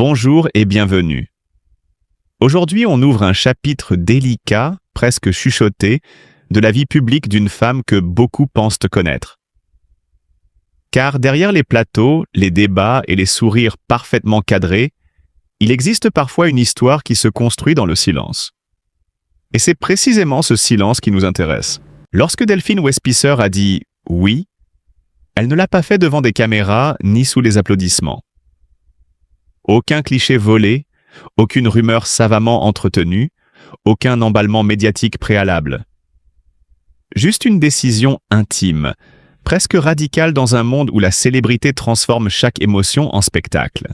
Bonjour et bienvenue. Aujourd'hui, on ouvre un chapitre délicat, presque chuchoté, de la vie publique d'une femme que beaucoup pensent connaître. Car derrière les plateaux, les débats et les sourires parfaitement cadrés, il existe parfois une histoire qui se construit dans le silence. Et c'est précisément ce silence qui nous intéresse. Lorsque Delphine Westpisser a dit « oui », elle ne l'a pas fait devant des caméras ni sous les applaudissements. Aucun cliché volé, aucune rumeur savamment entretenue, aucun emballement médiatique préalable. Juste une décision intime, presque radicale dans un monde où la célébrité transforme chaque émotion en spectacle.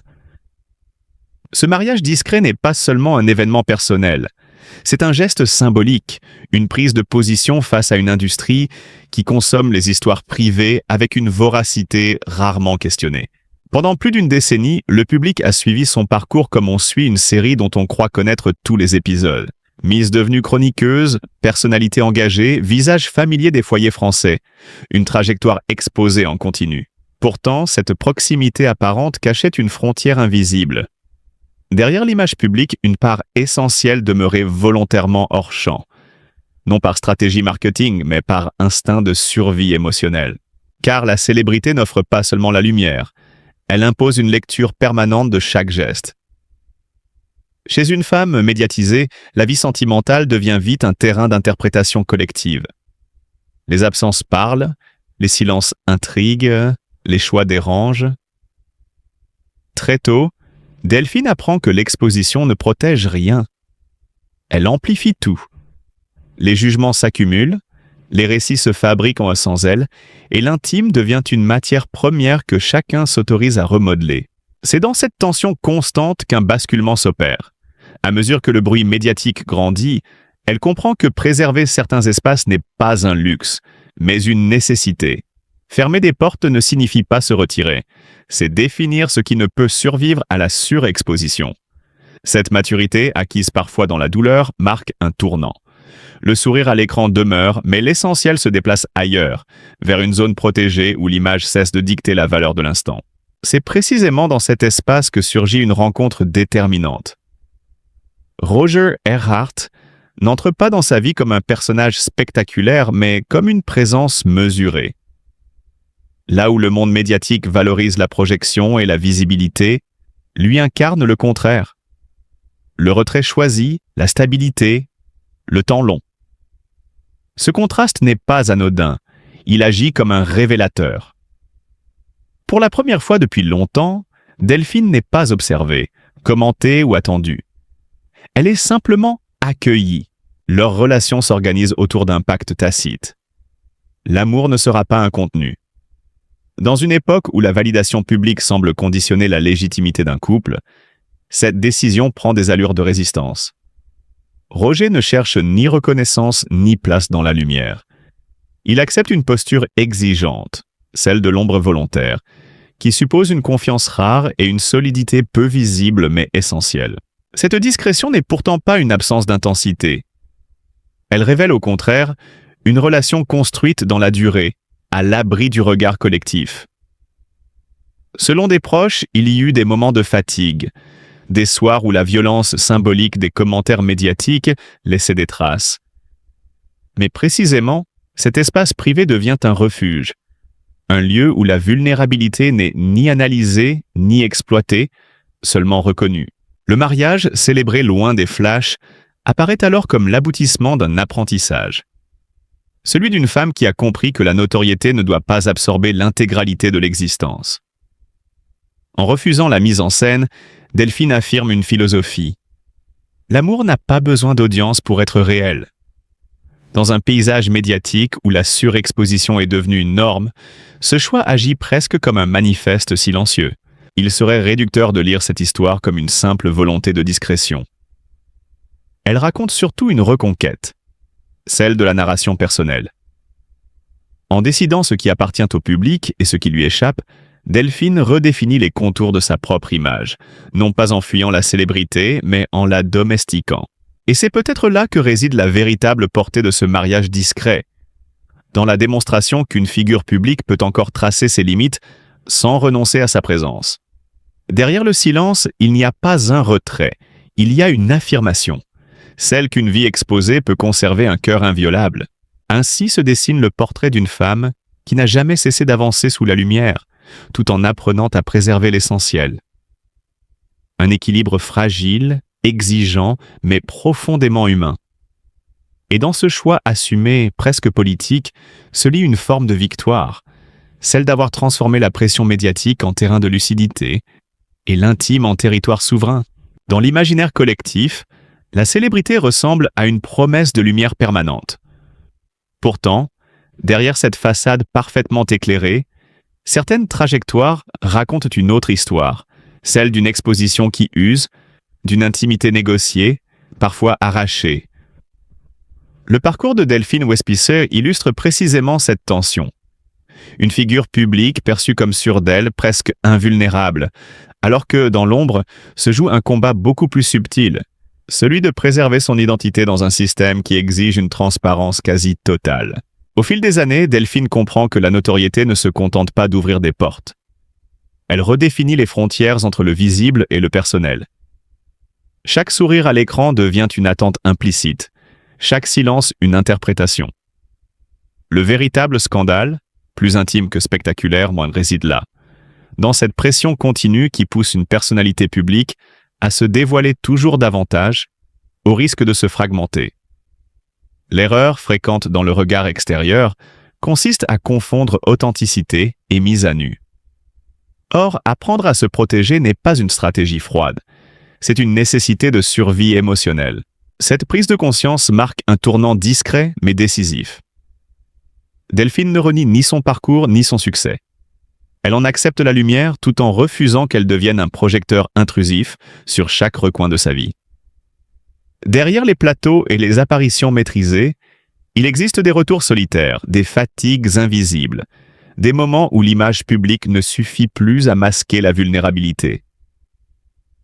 Ce mariage discret n'est pas seulement un événement personnel, c'est un geste symbolique, une prise de position face à une industrie qui consomme les histoires privées avec une voracité rarement questionnée. Pendant plus d'une décennie, le public a suivi son parcours comme on suit une série dont on croit connaître tous les épisodes. Miss devenue chroniqueuse, personnalité engagée, visage familier des foyers français, une trajectoire exposée en continu. Pourtant, cette proximité apparente cachait une frontière invisible. Derrière l'image publique, une part essentielle demeurait volontairement hors champ. Non par stratégie marketing, mais par instinct de survie émotionnelle. Car la célébrité n'offre pas seulement la lumière, elle impose une lecture permanente de chaque geste. Chez une femme médiatisée, la vie sentimentale devient vite un terrain d'interprétation collective. Les absences parlent, les silences intriguent, les choix dérangent. Très tôt, Delphine apprend que l'exposition ne protège rien. Elle amplifie tout. Les jugements s'accumulent, les récits se fabriquent sans elle, et l'intime devient une matière première que chacun s'autorise à remodeler. C'est dans cette tension constante qu'un basculement s'opère. À mesure que le bruit médiatique grandit, elle comprend que préserver certains espaces n'est pas un luxe, mais une nécessité. Fermer des portes ne signifie pas se retirer, c'est définir ce qui ne peut survivre à la surexposition. Cette maturité, acquise parfois dans la douleur, marque un tournant. Le sourire à l'écran demeure, mais l'essentiel se déplace ailleurs, vers une zone protégée où l'image cesse de dicter la valeur de l'instant. C'est précisément dans cet espace que surgit une rencontre déterminante. Roger Erhardt n'entre pas dans sa vie comme un personnage spectaculaire, mais comme une présence mesurée. Là où le monde médiatique valorise la projection et la visibilité, lui incarne le contraire. Le retrait choisi, la stabilité, le temps long. Ce contraste n'est pas anodin, il agit comme un révélateur. Pour la première fois depuis longtemps, Delphine n'est pas observée, commentée ou attendue. Elle est simplement accueillie. Leur relation s'organise autour d'un pacte tacite. L'amour ne sera pas un contenu. Dans une époque où la validation publique semble conditionner la légitimité d'un couple, cette décision prend des allures de résistance. Roger ne cherche ni reconnaissance ni place dans la lumière. Il accepte une posture exigeante, celle de l'ombre volontaire, qui suppose une confiance rare et une solidité peu visible mais essentielle. Cette discrétion n'est pourtant pas une absence d'intensité. Elle révèle au contraire une relation construite dans la durée, à l'abri du regard collectif. Selon des proches, il y eut des moments de fatigue, des soirs où la violence symbolique des commentaires médiatiques laissait des traces. Mais précisément, cet espace privé devient un refuge, un lieu où la vulnérabilité n'est ni analysée ni exploitée, seulement reconnue. Le mariage, célébré loin des flashs, apparaît alors comme l'aboutissement d'un apprentissage. Celui d'une femme qui a compris que la notoriété ne doit pas absorber l'intégralité de l'existence. En refusant la mise en scène, Delphine affirme une philosophie. L'amour n'a pas besoin d'audience pour être réel. Dans un paysage médiatique où la surexposition est devenue une norme, ce choix agit presque comme un manifeste silencieux. Il serait réducteur de lire cette histoire comme une simple volonté de discrétion. Elle raconte surtout une reconquête, celle de la narration personnelle. En décidant ce qui appartient au public et ce qui lui échappe, Delphine redéfinit les contours de sa propre image, non pas en fuyant la célébrité, mais en la domestiquant. Et c'est peut-être là que réside la véritable portée de ce mariage discret, dans la démonstration qu'une figure publique peut encore tracer ses limites sans renoncer à sa présence. Derrière le silence, il n'y a pas un retrait, il y a une affirmation, celle qu'une vie exposée peut conserver un cœur inviolable. Ainsi se dessine le portrait d'une femme qui n'a jamais cessé d'avancer sous la lumière, tout en apprenant à préserver l'essentiel. Un équilibre fragile, exigeant, mais profondément humain. Et dans ce choix assumé, presque politique, se lie une forme de victoire, celle d'avoir transformé la pression médiatique en terrain de lucidité et l'intime en territoire souverain. Dans l'imaginaire collectif, la célébrité ressemble à une promesse de lumière permanente. Pourtant, derrière cette façade parfaitement éclairée, certaines trajectoires racontent une autre histoire, celle d'une exposition qui use, d'une intimité négociée, parfois arrachée. Le parcours de Delphine Westpisser illustre précisément cette tension. Une figure publique perçue comme sûre d'elle, presque invulnérable, alors que, dans l'ombre, se joue un combat beaucoup plus subtil, celui de préserver son identité dans un système qui exige une transparence quasi totale. Au fil des années, Delphine comprend que la notoriété ne se contente pas d'ouvrir des portes. Elle redéfinit les frontières entre le visible et le personnel. Chaque sourire à l'écran devient une attente implicite, chaque silence une interprétation. Le véritable scandale, plus intime que spectaculaire, réside là, dans cette pression continue qui pousse une personnalité publique à se dévoiler toujours davantage, au risque de se fragmenter. L'erreur, fréquente dans le regard extérieur, consiste à confondre authenticité et mise à nu. Or, apprendre à se protéger n'est pas une stratégie froide, c'est une nécessité de survie émotionnelle. Cette prise de conscience marque un tournant discret mais décisif. Delphine ne renie ni son parcours ni son succès. Elle en accepte la lumière tout en refusant qu'elle devienne un projecteur intrusif sur chaque recoin de sa vie. Derrière les plateaux et les apparitions maîtrisées, il existe des retours solitaires, des fatigues invisibles, des moments où l'image publique ne suffit plus à masquer la vulnérabilité.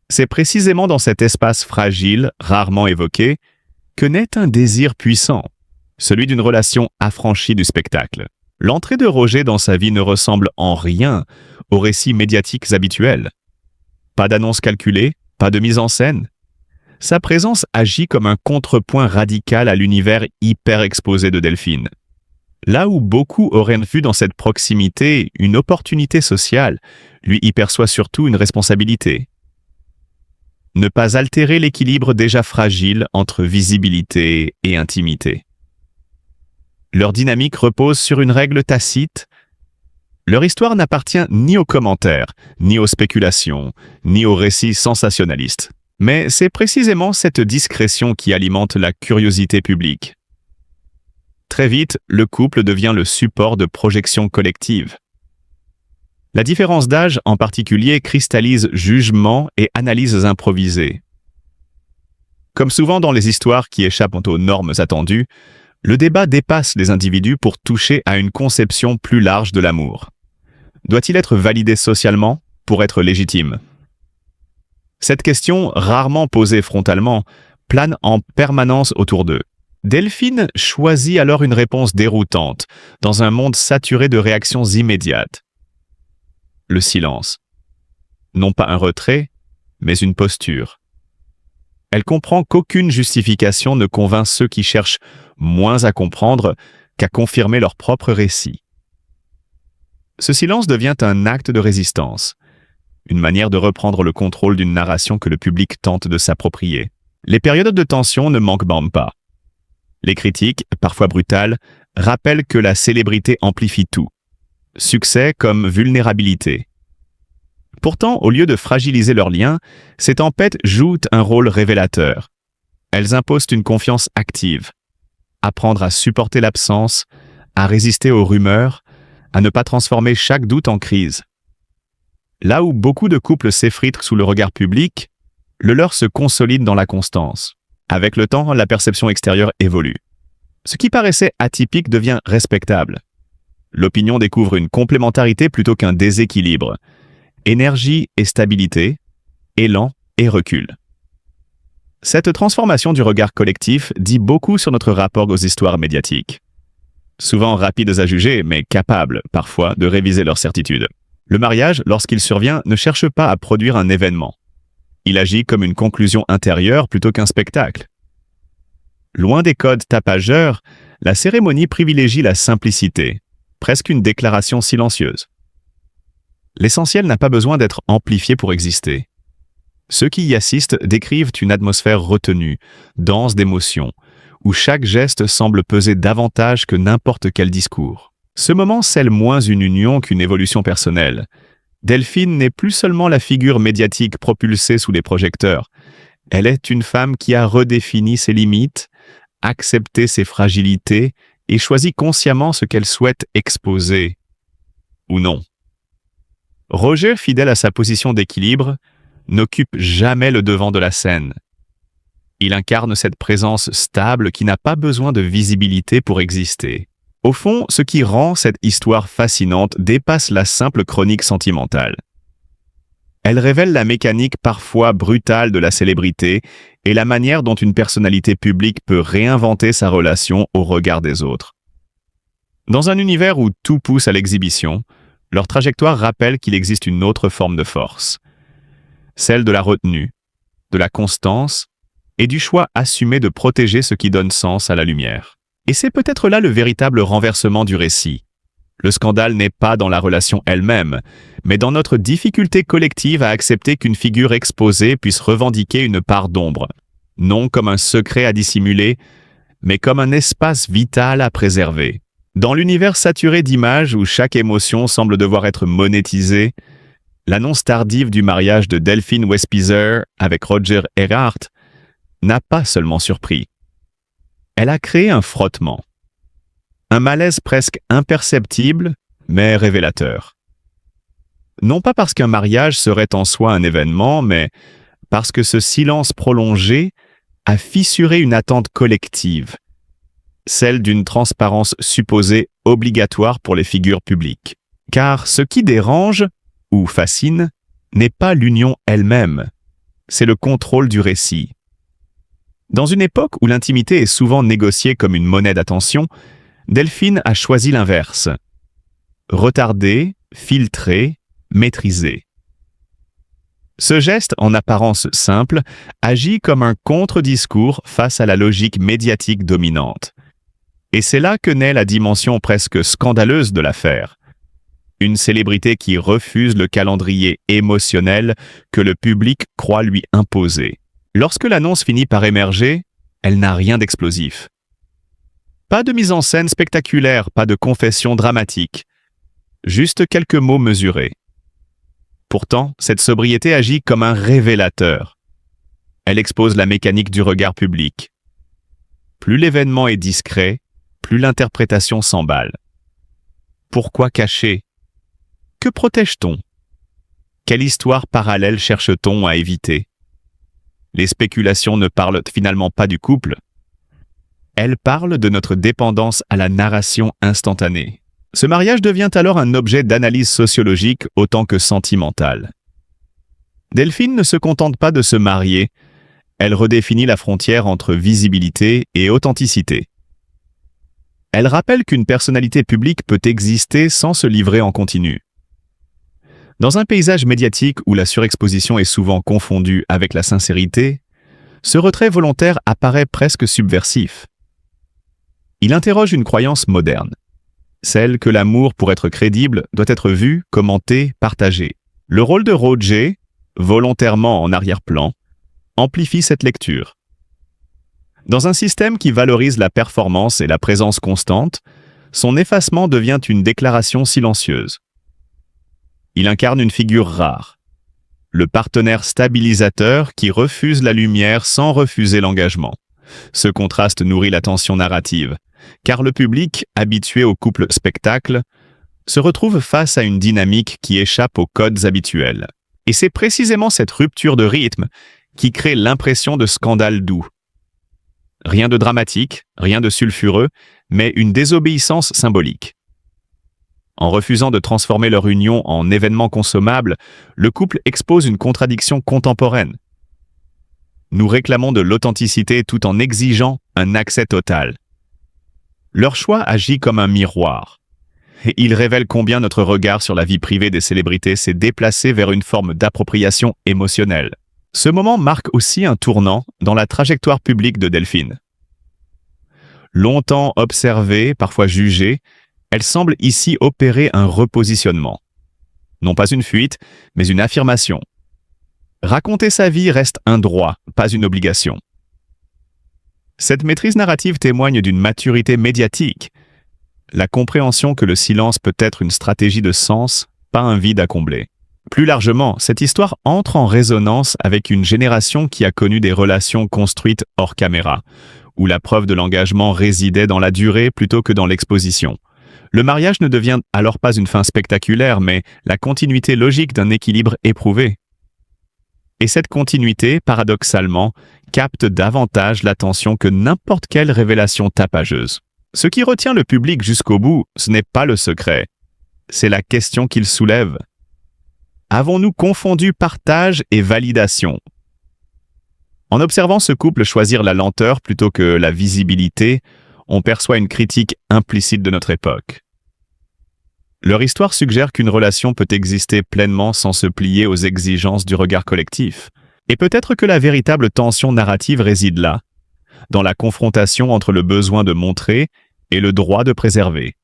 C'est précisément dans cet espace fragile, rarement évoqué, que naît un désir puissant, celui d'une relation affranchie du spectacle. L'entrée de Roger dans sa vie ne ressemble en rien aux récits médiatiques habituels. Pas d'annonce calculée, pas de mise en scène. Sa présence agit comme un contrepoint radical à l'univers hyper exposé de Delphine. Là où beaucoup auraient vu dans cette proximité une opportunité sociale, lui y perçoit surtout une responsabilité. Ne pas altérer l'équilibre déjà fragile entre visibilité et intimité. Leur dynamique repose sur une règle tacite. Leur histoire n'appartient ni aux commentaires, ni aux spéculations, ni aux récits sensationnalistes. Mais c'est précisément cette discrétion qui alimente la curiosité publique. Très vite, le couple devient le support de projections collectives. La différence d'âge en particulier cristallise jugements et analyses improvisées. Comme souvent dans les histoires qui échappent aux normes attendues, le débat dépasse les individus pour toucher à une conception plus large de l'amour. Doit-il être validé socialement pour être légitime? Cette question, rarement posée frontalement, plane en permanence autour d'eux. Delphine choisit alors une réponse déroutante, dans un monde saturé de réactions immédiates. Le silence. Non pas un retrait, mais une posture. Elle comprend qu'aucune justification ne convainc ceux qui cherchent moins à comprendre qu'à confirmer leur propre récit. Ce silence devient un acte de résistance, une manière de reprendre le contrôle d'une narration que le public tente de s'approprier. Les périodes de tension ne manquent pas. Les critiques, parfois brutales, rappellent que la célébrité amplifie tout. Succès comme vulnérabilité. Pourtant, au lieu de fragiliser leurs liens, ces tempêtes jouent un rôle révélateur. Elles imposent une confiance active. Apprendre à supporter l'absence, à résister aux rumeurs, à ne pas transformer chaque doute en crise. Là où beaucoup de couples s'effritent sous le regard public, le leur se consolide dans la constance. Avec le temps, la perception extérieure évolue. Ce qui paraissait atypique devient respectable. L'opinion découvre une complémentarité plutôt qu'un déséquilibre. Énergie et stabilité, élan et recul. Cette transformation du regard collectif dit beaucoup sur notre rapport aux histoires médiatiques. Souvent rapides à juger, mais capables, parfois, de réviser leurs certitudes. Le mariage, lorsqu'il survient, ne cherche pas à produire un événement. Il agit comme une conclusion intérieure plutôt qu'un spectacle. Loin des codes tapageurs, la cérémonie privilégie la simplicité, presque une déclaration silencieuse. L'essentiel n'a pas besoin d'être amplifié pour exister. Ceux qui y assistent décrivent une atmosphère retenue, dense d'émotions, où chaque geste semble peser davantage que n'importe quel discours. Ce moment scelle moins une union qu'une évolution personnelle. Delphine n'est plus seulement la figure médiatique propulsée sous les projecteurs. Elle est une femme qui a redéfini ses limites, accepté ses fragilités et choisi consciemment ce qu'elle souhaite exposer. Ou non. Roger, fidèle à sa position d'équilibre, n'occupe jamais le devant de la scène. Il incarne cette présence stable qui n'a pas besoin de visibilité pour exister. Au fond, ce qui rend cette histoire fascinante dépasse la simple chronique sentimentale. Elle révèle la mécanique parfois brutale de la célébrité et la manière dont une personnalité publique peut réinventer sa relation au regard des autres. Dans un univers où tout pousse à l'exhibition, leur trajectoire rappelle qu'il existe une autre forme de force. Celle de la retenue, de la constance et du choix assumé de protéger ce qui donne sens à la lumière. Et c'est peut-être là le véritable renversement du récit. Le scandale n'est pas dans la relation elle-même, mais dans notre difficulté collective à accepter qu'une figure exposée puisse revendiquer une part d'ombre, non comme un secret à dissimuler, mais comme un espace vital à préserver. Dans l'univers saturé d'images où chaque émotion semble devoir être monétisée, l'annonce tardive du mariage de Delphine Westpizer avec Roger Erhardt n'a pas seulement surpris. Elle a créé un frottement. Un malaise presque imperceptible, mais révélateur. Non pas parce qu'un mariage serait en soi un événement, mais parce que ce silence prolongé a fissuré une attente collective, celle d'une transparence supposée obligatoire pour les figures publiques. Car ce qui dérange, ou fascine, n'est pas l'union elle-même, c'est le contrôle du récit. Dans une époque où l'intimité est souvent négociée comme une monnaie d'attention, Delphine a choisi l'inverse. Retarder, filtrer, maîtriser. Ce geste, en apparence simple, agit comme un contre-discours face à la logique médiatique dominante. Et c'est là que naît la dimension presque scandaleuse de l'affaire. Une célébrité qui refuse le calendrier émotionnel que le public croit lui imposer. Lorsque l'annonce finit par émerger, elle n'a rien d'explosif. Pas de mise en scène spectaculaire, pas de confession dramatique. Juste quelques mots mesurés. Pourtant, cette sobriété agit comme un révélateur. Elle expose la mécanique du regard public. Plus l'événement est discret, plus l'interprétation s'emballe. Pourquoi cacher? Que protège-t-on? Quelle histoire parallèle cherche-t-on à éviter? Les spéculations ne parlent finalement pas du couple. Elles parlent de notre dépendance à la narration instantanée. Ce mariage devient alors un objet d'analyse sociologique autant que sentimental. Delphine ne se contente pas de se marier, elle redéfinit la frontière entre visibilité et authenticité. Elle rappelle qu'une personnalité publique peut exister sans se livrer en continu. Dans un paysage médiatique où la surexposition est souvent confondue avec la sincérité, ce retrait volontaire apparaît presque subversif. Il interroge une croyance moderne, celle que l'amour, pour être crédible, doit être vu, commenté, partagé. Le rôle de Roger, volontairement en arrière-plan, amplifie cette lecture. Dans un système qui valorise la performance et la présence constante, son effacement devient une déclaration silencieuse. Il incarne une figure rare, le partenaire stabilisateur qui refuse la lumière sans refuser l'engagement. Ce contraste nourrit la tension narrative, car le public, habitué au couple spectacle, se retrouve face à une dynamique qui échappe aux codes habituels. Et c'est précisément cette rupture de rythme qui crée l'impression de scandale doux. Rien de dramatique, rien de sulfureux, mais une désobéissance symbolique. En refusant de transformer leur union en événement consommable, le couple expose une contradiction contemporaine. Nous réclamons de l'authenticité tout en exigeant un accès total. Leur choix agit comme un miroir. et il révèle combien notre regard sur la vie privée des célébrités s'est déplacé vers une forme d'appropriation émotionnelle. Ce moment marque aussi un tournant dans la trajectoire publique de Delphine. Longtemps observée, parfois jugée, elle semble ici opérer un repositionnement. Non pas une fuite, mais une affirmation. Raconter sa vie reste un droit, pas une obligation. Cette maîtrise narrative témoigne d'une maturité médiatique, la compréhension que le silence peut être une stratégie de sens, pas un vide à combler. Plus largement, cette histoire entre en résonance avec une génération qui a connu des relations construites hors caméra, où la preuve de l'engagement résidait dans la durée plutôt que dans l'exposition. Le mariage ne devient alors pas une fin spectaculaire, mais la continuité logique d'un équilibre éprouvé. Et cette continuité, paradoxalement, capte davantage l'attention que n'importe quelle révélation tapageuse. Ce qui retient le public jusqu'au bout, ce n'est pas le secret, c'est la question qu'il soulève. Avons-nous confondu partage et validation? En observant ce couple choisir la lenteur plutôt que la visibilité, on perçoit une critique implicite de notre époque. Leur histoire suggère qu'une relation peut exister pleinement sans se plier aux exigences du regard collectif. Et peut-être que la véritable tension narrative réside là, dans la confrontation entre le besoin de montrer et le droit de préserver.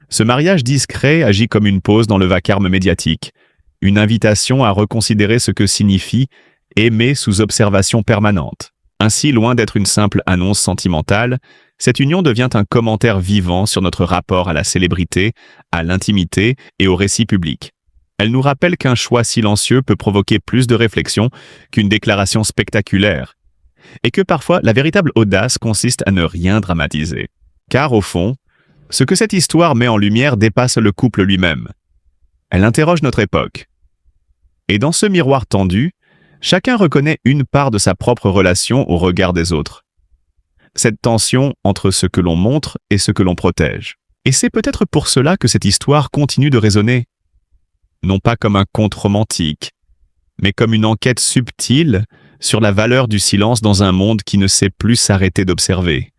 Ce mariage discret agit comme une pause dans le vacarme médiatique, une invitation à reconsidérer ce que signifie aimer sous observation permanente. Ainsi, loin d'être une simple annonce sentimentale, cette union devient un commentaire vivant sur notre rapport à la célébrité, à l'intimité et au récit public. Elle nous rappelle qu'un choix silencieux peut provoquer plus de réflexion qu'une déclaration spectaculaire, et que parfois la véritable audace consiste à ne rien dramatiser. Car au fond, ce que cette histoire met en lumière dépasse le couple lui-même. Elle interroge notre époque. Et dans ce miroir tendu, chacun reconnaît une part de sa propre relation au regard des autres. Cette tension entre ce que l'on montre et ce que l'on protège. Et c'est peut-être pour cela que cette histoire continue de résonner. Non pas comme un conte romantique, mais comme une enquête subtile sur la valeur du silence dans un monde qui ne sait plus s'arrêter d'observer.